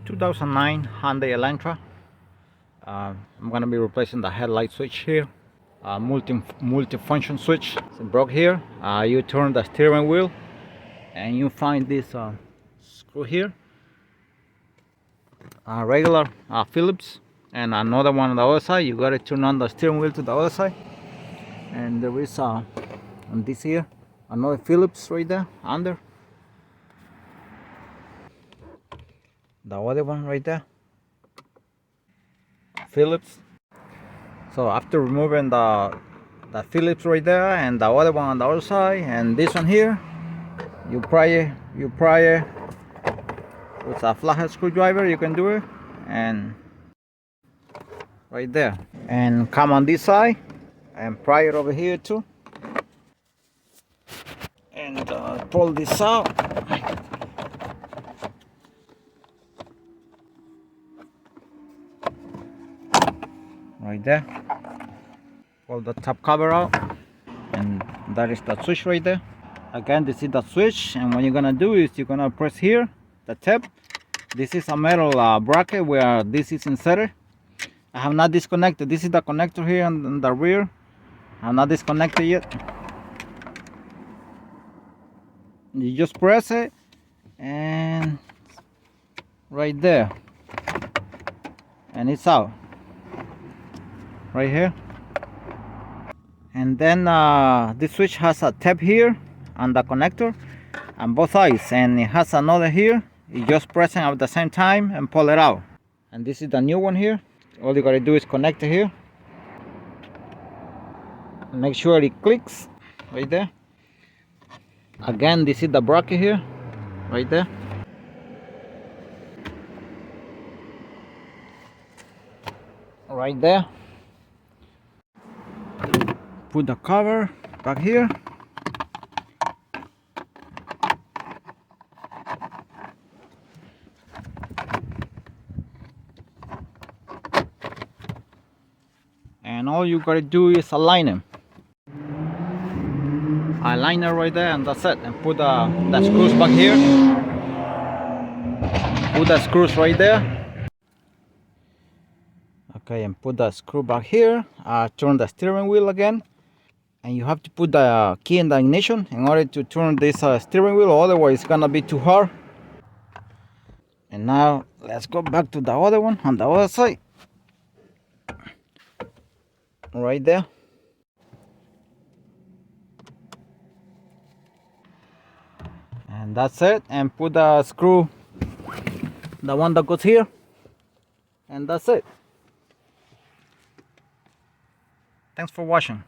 2009 Hyundai Elantra. I'm gonna be replacing the headlight switch here. Multifunction switch. It's broke here. You turn the steering wheel and you find this screw here. Regular Phillips, and another one on the other side. You gotta turn on the steering wheel to the other side. And there is on this here another Phillips right there under. The other one right there, Phillips. So after removing the Phillips right there and the other one on the other side and this one here, you pry it with a flathead screwdriver. You can do it, and right there, and come on this side and pry it over here too, and pull this out. Right there, pull the top cover out, and that is the switch right there. Again, this is the switch, and what you're gonna do is you're gonna press here the tab. This is a metal bracket where this is inserted. I have not disconnected. This is the connector here on the rear. I have not disconnected yet. You just press it, and right there, and it's out right here. And then this switch has a tab here on the connector on both sides, and it has another here. You just press it at the same time and pull it out. And this is the new one here. All you gotta do is connect it here. Make sure it clicks right there. Again, this is the bracket here, right there. Right there. Put the cover back here. And all you gotta do is align them. Align it right there, and that's it. And put the screws back here. Put the screws right there. Okay, and put the screw back here. Turn the steering wheel again. And you have to put the key in the ignition in order to turn this steering wheel, otherwise it's gonna be too hard. And now let's go back to the other one on the other side. Right there. And that's it. And put the screw, the one that goes here. And that's it. Thanks for watching.